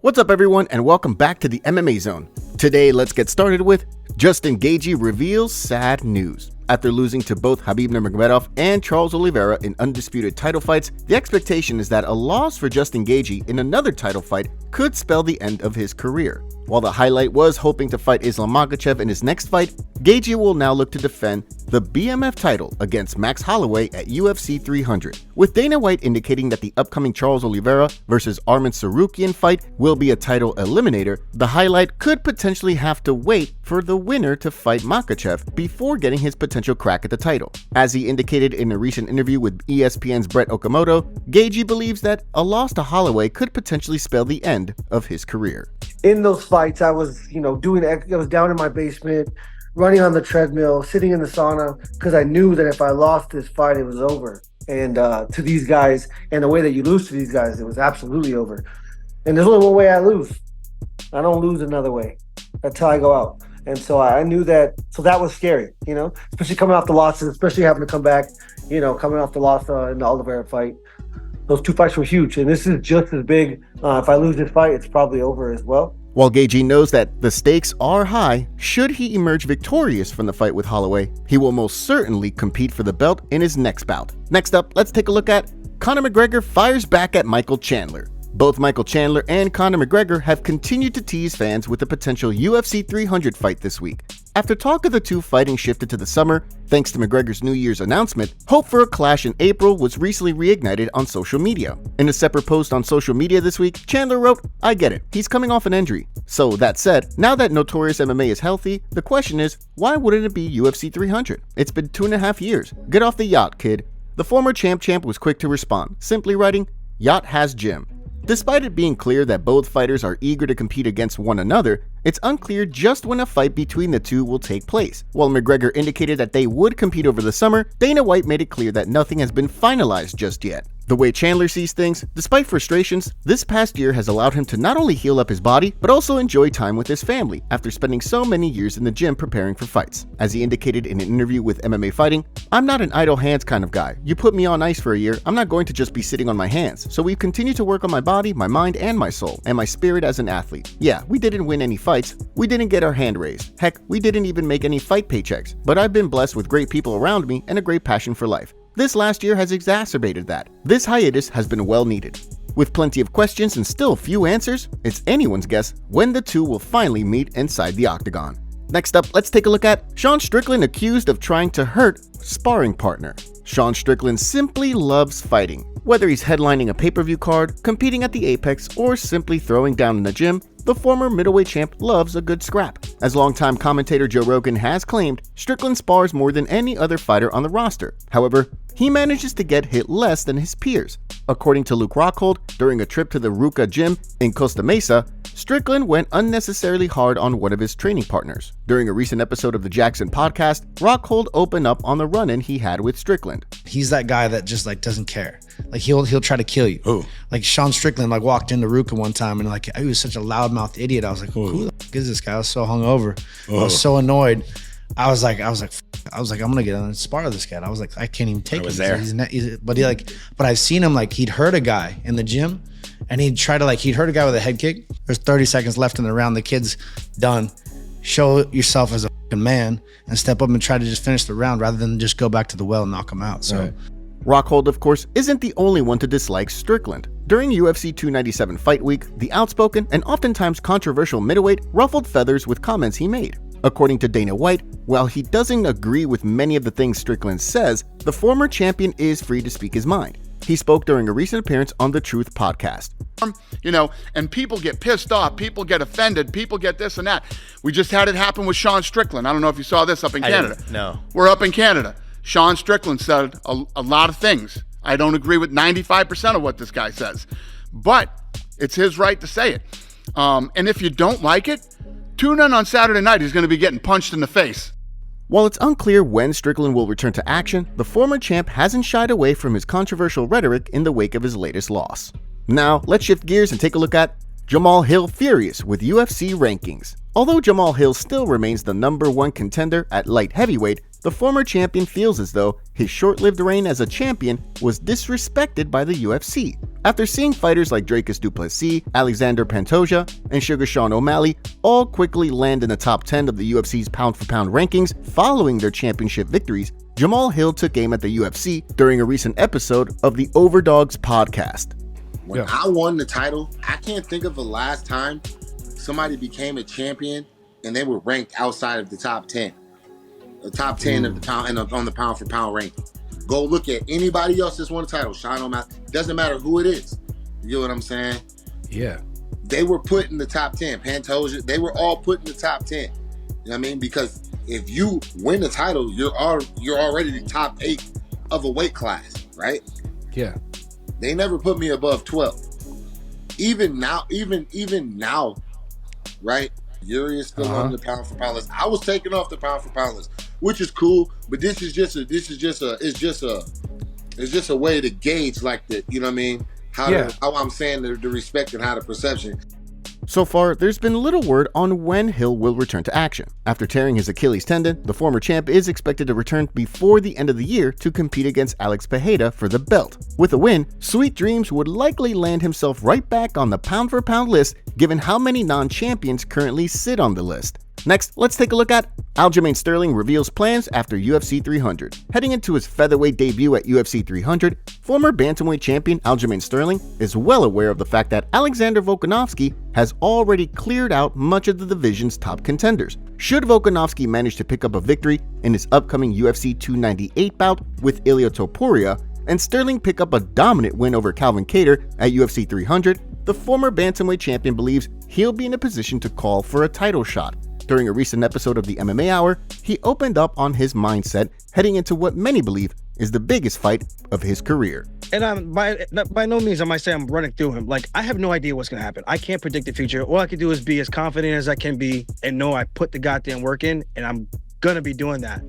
What's up everyone and welcome back to the MMA Zone. Today let's get started with Justin Gaethje reveals sad news. After losing to both Khabib Nurmagomedov and Charles Oliveira in undisputed title fights, the expectation is that a loss for Justin Gaethje in another title fight could spell the end of his career. While the highlight was hoping to fight Islam Makhachev in his next fight, Gaethje will now look to defend the BMF title against Max Holloway at UFC 300, with Dana White indicating that the upcoming Charles Oliveira versus Arman Tsarukyan fight will be a title eliminator. The highlight could potentially have to wait for the winner to fight Makhachev before getting his potential crack at the title. As he indicated in a recent interview with ESPN's Brett Okamoto, Gaethje believes that a loss to Holloway could potentially spell the end of his career. In those fights, I was, I was down in my basement, running on the treadmill, sitting in the sauna, because I knew that if I lost this fight, it was over. And to these guys, and the way that you lose to these guys, it was absolutely over. And there's only one way I lose. I don't lose another way. That's how I go out. And so I knew that, so that was scary, especially coming off the losses, especially having to come back, coming off the loss in the Oliveira fight. Those two fights were huge, and this is just as big. If I lose this fight, it's probably over as well. While Gaethje knows that the stakes are high, should he emerge victorious from the fight with Holloway, he will most certainly compete for the belt in his next bout. Next up, let's take a look at Conor McGregor fires back at Michael Chandler. Both Michael Chandler and Conor McGregor have continued to tease fans with a potential UFC 300 fight this week. After talk of the two fighting shifted to the summer, thanks to McGregor's New Year's announcement, hope for a clash in April was recently reignited on social media. In a separate post on social media this week, Chandler wrote, "I get it, he's coming off an injury." So that said, now that Notorious MMA is healthy, the question is, why wouldn't it be UFC 300? It's been 2.5 years. Get off the yacht, kid. The former champ was quick to respond, simply writing, "Yacht has gym." Despite it being clear that both fighters are eager to compete against one another, it's unclear just when a fight between the two will take place. While McGregor indicated that they would compete over the summer, Dana White made it clear that nothing has been finalized just yet. The way Chandler sees things, despite frustrations, this past year has allowed him to not only heal up his body, but also enjoy time with his family after spending so many years in the gym preparing for fights. As he indicated in an interview with MMA Fighting, "I'm not an idle hands kind of guy. You put me on ice for a year, I'm not going to just be sitting on my hands. So we've continued to work on my body, my mind, and my soul, and my spirit as an athlete. Yeah, we didn't win any fights. We didn't get our hand raised. Heck, we didn't even make any fight paychecks. But I've been blessed with great people around me and a great passion for life. This last year has exacerbated that. This hiatus has been well needed." With plenty of questions and still few answers, it's anyone's guess when the two will finally meet inside the octagon. Next up, let's take a look at Shan Strickland accused of trying to hurt sparring partner. Shan Strickland simply loves fighting. Whether he's headlining a pay-per-view card, competing at the Apex, or simply throwing down in the gym, the former middleweight champ loves a good scrap. As longtime commentator Joe Rogan has claimed, Strickland spars more than any other fighter on the roster. However, he manages to get hit less than his peers. According to Luke Rockhold, during a trip to the Ruka gym in Costa Mesa, Strickland went unnecessarily hard on one of his training partners. During a recent episode of the Jackson podcast, Rockhold opened up on the run-in he had with Strickland. He's that guy that just doesn't care. He'll try to kill you. Ooh. Shan Strickland walked into Ruka one time and he was such a loudmouth idiot. I was like, who the fuck is this guy? I was so hungover. I was so annoyed. I was like, I'm gonna get on and spar with this guy. And I was like, I can't even take it. But I've seen him he'd hurt a guy in the gym, and he'd hurt a guy with a head kick. There's 30 seconds left in the round. The kid's done. Show yourself as a fucking man and step up and try to just finish the round rather than just go back to the well and knock him out. So. Right. Rockhold, of course, isn't the only one to dislike Strickland. During UFC 297 Fight Week, the outspoken and oftentimes controversial middleweight ruffled feathers with comments he made. According to Dana White, while he doesn't agree with many of the things Strickland says, the former champion is free to speak his mind. He spoke during a recent appearance on the Truth podcast. And people get pissed off, people get offended, people get this and that. We just had it happen with Shan Strickland. I don't know if you saw this up in Canada. No. We're up in Canada. Shan Strickland said a lot of things. I don't agree with 95% of what this guy says, but it's his right to say it. And if you don't like it, tune in on Saturday night. He's going to be getting punched in the face. While it's unclear when Strickland will return to action, the former champ hasn't shied away from his controversial rhetoric in the wake of his latest loss. Now, let's shift gears and take a look at Jamal Hill furious with UFC rankings. Although Jamal Hill still remains the #1 contender at light heavyweight, the former champion feels as though his short-lived reign as a champion was disrespected by the UFC. After seeing fighters like Dricus du Plessis, Alexander Pantoja, and Sugar Sean O'Malley all quickly land in the top 10 of the UFC's pound-for-pound rankings following their championship victories, Jamal Hill took aim at the UFC during a recent episode of the Overdogs podcast. When I won the title, I can't think of the last time somebody became a champion and they were ranked outside of the top 10. The top 10 of the pound and on the pound for pound ranking. Go look at anybody else that's won a title. Sean O'Malley. Doesn't matter who it is. You know what I'm saying? Yeah. They were put in the top 10. Pantoja, they were all put in the top 10. You know what I mean? Because if you win the title, you're already the top 8 of a weight class, right? Yeah. They never put me above 12. Even now, right? Yuri is still on the pound for pound list. I was taken off the pound for pound list, which is cool, but it's just a way to gauge like the, you know what I mean? How I'm saying the respect and how the perception. So far, there's been little word on when Hill will return to action. After tearing his Achilles tendon, the former champ is expected to return before the end of the year to compete against Alex Pereira for the belt. With a win, Sweet Dreams would likely land himself right back on the pound-for-pound list, given how many non-champions currently sit on the list. Next, let's take a look at Aljamain Sterling reveals plans after UFC 300. Heading into his featherweight debut at UFC 300, former bantamweight champion Aljamain Sterling is well aware of the fact that Alexander Volkanovski has already cleared out much of the division's top contenders. Should Volkanovski manage to pick up a victory in his upcoming UFC 298 bout with Ilia Topuria, and Sterling pick up a dominant win over Calvin Kattar at UFC 300, the former bantamweight champion believes he'll be in a position to call for a title shot. During a recent episode of the MMA Hour, he opened up on his mindset heading into what many believe is the biggest fight of his career. And by no means am I saying I'm running through him. Like, I have no idea what's going to happen. I can't predict the future. All I can do is be as confident as I can be and know I put the goddamn work in, and I'm going to be doing that.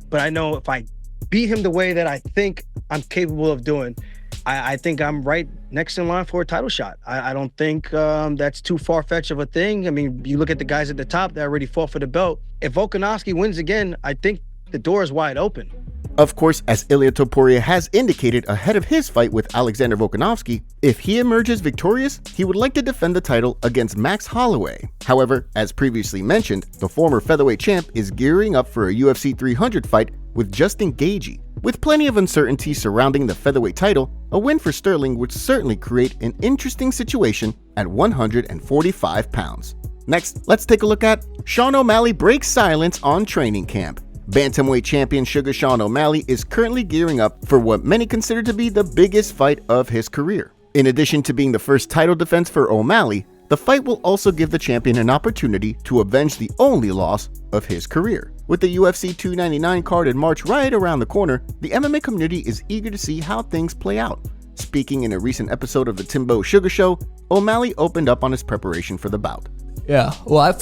But I know if I beat him the way that I think I'm capable of doing, I think I'm right next in line for a title shot. I don't think that's too far-fetched of a thing. I mean, you look at the guys at the top that already fought for the belt. If Volkanovski wins again, I think the door is wide open. Of course, as Ilia Topuria has indicated ahead of his fight with Alexander Volkanovski, if he emerges victorious, he would like to defend the title against Max Holloway. However, as previously mentioned, the former featherweight champ is gearing up for a UFC 300 fight with Justin Gaethje. With plenty of uncertainty surrounding the featherweight title, a win for Sterling would certainly create an interesting situation at 145 pounds. Next, let's take a look at Sean O'Malley breaks silence on training camp. Bantamweight champion Sugar Sean O'Malley is currently gearing up for what many consider to be the biggest fight of his career. In addition to being the first title defense for O'Malley, the fight will also give the champion an opportunity to avenge the only loss of his career. With the UFC 299 card in March right around the corner, the MMA community is eager to see how things play out. Speaking in a recent episode of the Timbo Sugar Show, O'Malley opened up on his preparation for the bout. Yeah, well, I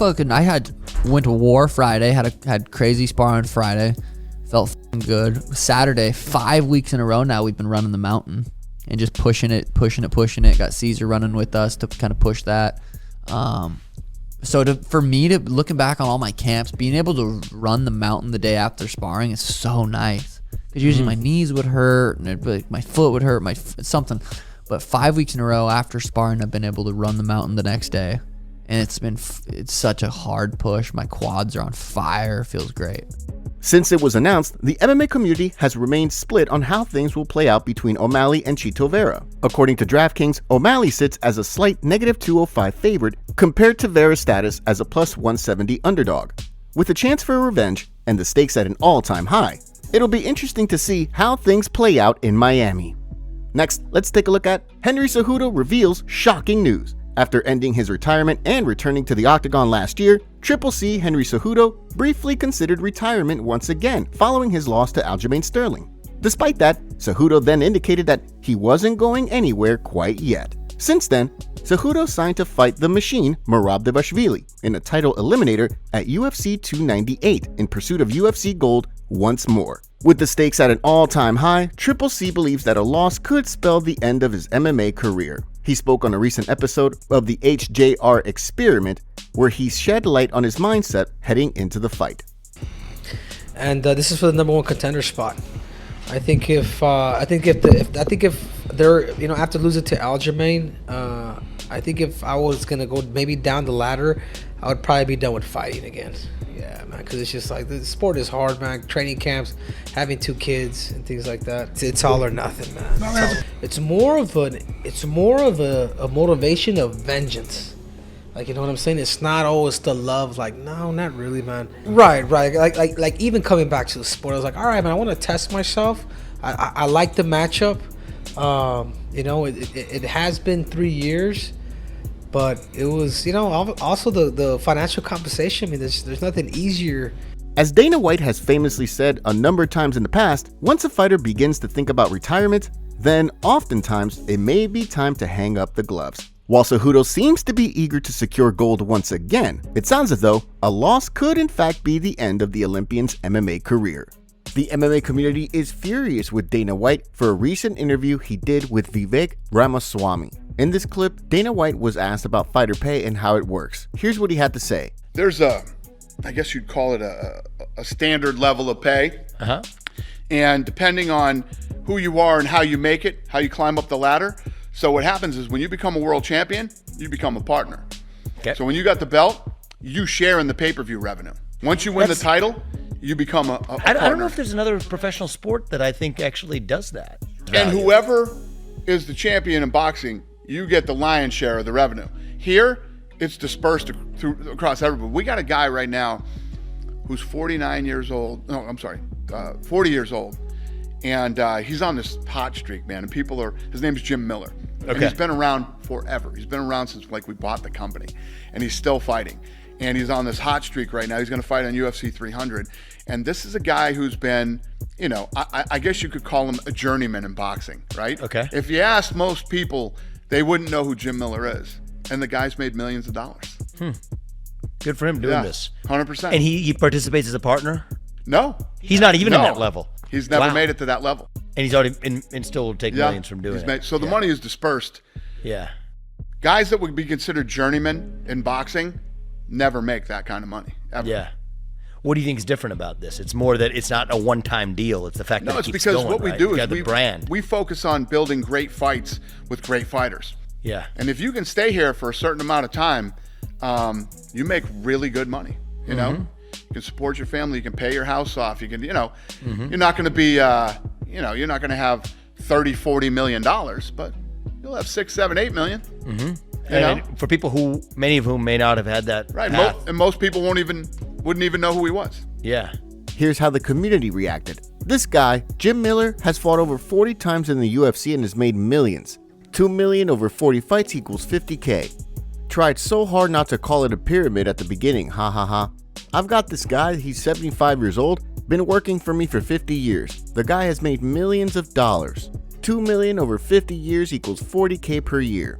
went to war Friday, had crazy sparring Friday, felt good. Saturday, 5 weeks in a row now, we've been running the mountain and just pushing it. Got Caesar running with us to kind of push that. For me to looking back on all my camps, being able to run the mountain the day after sparring is so nice. Because usually my knees would hurt, and my foot would hurt, something. But 5 weeks in a row after sparring, I've been able to run the mountain the next day. And it's such a hard push. My quads are on fire. Feels great. Since it was announced, the MMA community has remained split on how things will play out between O'Malley and Chito Vera. According to DraftKings, O'Malley sits as a slight -205 favorite compared to Vera's status as a +170 underdog. With a chance for revenge and the stakes at an all-time high, it'll be interesting to see how things play out in Miami. Next, let's take a look at Henry Cejudo reveals shocking news. After ending his retirement and returning to the octagon last year, Triple C Henry Cejudo briefly considered retirement once again following his loss to Aljamain Sterling. Despite that, Cejudo then indicated that he wasn't going anywhere quite yet. Since then, Cejudo signed to fight the Machine Merab Dvalishvili in a title eliminator at UFC 298 in pursuit of UFC gold once more. With the stakes at an all-time high, Triple C believes that a loss could spell the end of his MMA career. He spoke on a recent episode of the HJR Experiment, where he shed light on his mindset heading into the fight. And this is for the #1 contender spot. I think if they're, you know, after losing to Aljamain, I think if I was gonna go maybe down the ladder, I would probably be done with fighting again. Yeah, man, because it's just like the sport is hard, man. Training camps, having 2 kids and things like that. It's all or nothing, man. It's more of a motivation of vengeance. Like, you know what I'm saying? It's not always the love. Like, no, not really, man. Right. Like even coming back to the sport, I was like, all right, man, I want to test myself. I like the matchup. You know, it has been 3 years. But it was, you know, also the financial compensation. I mean, there's nothing easier. As Dana White has famously said a number of times in the past, once a fighter begins to think about retirement, then oftentimes it may be time to hang up the gloves. While Cejudo seems to be eager to secure gold once again, it sounds as though a loss could in fact be the end of the Olympian's MMA career. The MMA community is furious with Dana White for a recent interview he did with Vivek Ramaswamy. In this clip, Dana White was asked about fighter pay and how it works. Here's what he had to say. There's I guess you'd call it a standard level of pay. And depending on who you are and how you make it, how you climb up the ladder. So what happens is when you become a world champion, you become a partner. Okay. So when you got the belt, you share in the pay-per-view revenue. Once you win the title, you become a partner. I don't know if there's another professional sport that I think actually does that. And whoever is the champion in boxing, you get the lion's share of the revenue. Here, it's dispersed across everybody. We got a guy right now who's 49 years old. No, I'm sorry, 40 years old. And he's on this hot streak, man. And his name's Jim Miller. Okay. And he's been around forever. He's been around since like we bought the company. And he's still fighting. And he's on this hot streak right now. He's going to fight on UFC 300. And this is a guy who's been, you know, I guess you could call him a journeyman in boxing, right? Okay. If you ask most people, they wouldn't know who Jim Miller is. And the guy's made millions of dollars. Good for him doing this. 100%. And he participates as a partner? No. He's not even in that level. He's never made it to that level. And he's already and still will take millions from doing it. So the money is dispersed. Yeah. Guys that would be considered journeymen in boxing never make that kind of money, ever. Yeah. What do you think is different about this? It's more that it's not a one-time deal. It's the fact that it keeps going. No, it's because what we do is we focus on building great fights with great fighters. Yeah. And if you can stay here for a certain amount of time, you make really good money, you know? You can support your family, you can pay your house off, you can, you know, you're not going to be, you know, you're not going to have 30, 40 million dollars, but you'll have 6, 7, 8 million. And for people who, many of whom may not have had that path. And most people wouldn't even know who he was. Yeah. Here's how the community reacted. This guy, Jim Miller, has fought over 40 times in the UFC and has made millions. 2 million over 40 fights equals 50K. Tried so hard not to call it a pyramid at the beginning, ha ha ha. I've got this guy, he's 75 years old, been working for me for 50 years. The guy has made millions of dollars. 2 million over 50 years equals 40K per year.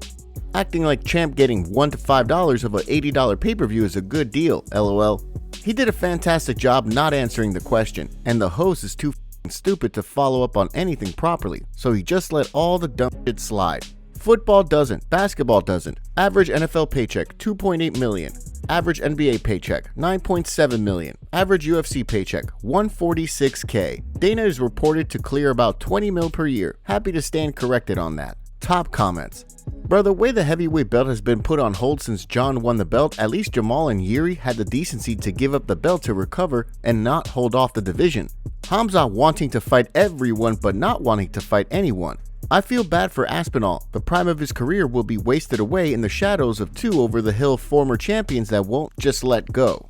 Acting like champ getting $1 to $5 of a $80 pay-per-view is a good deal, lol. He did a fantastic job not answering the question, and the host is too stupid to follow up on anything properly, so he just let all the dumb shit slide. Football doesn't, basketball doesn't. Average NFL paycheck, 2.8 million. Average NBA paycheck, 9.7 million. Average UFC paycheck, 146K. Dana is reported to clear about 20 mil per year. Happy to stand corrected on that. Top comments. Bro, the way the heavyweight belt has been put on hold since John won the belt, at least Jamal and Yuri had the decency to give up the belt to recover and not hold off the division. Hamza wanting to fight everyone but not wanting to fight anyone. I feel bad for Aspinall. The prime of his career will be wasted away in the shadows of 2 over-the-hill former champions that won't just let go.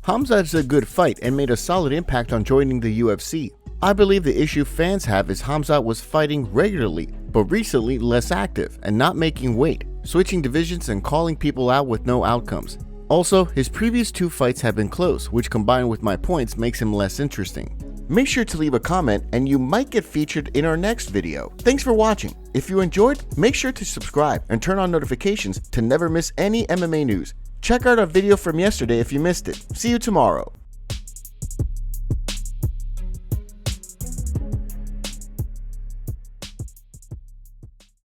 Hamza is a good fight and made a solid impact on joining the UFC. I believe the issue fans have is Hamza was fighting regularly, but recently less active and not making weight, switching divisions and calling people out with no outcomes. Also, his previous 2 fights have been close, which combined with my points makes him less interesting. Make sure to leave a comment and you might get featured in our next video. Thanks for watching. If you enjoyed, make sure to subscribe and turn on notifications to never miss any MMA news. Check out our video from yesterday if you missed it. See you tomorrow.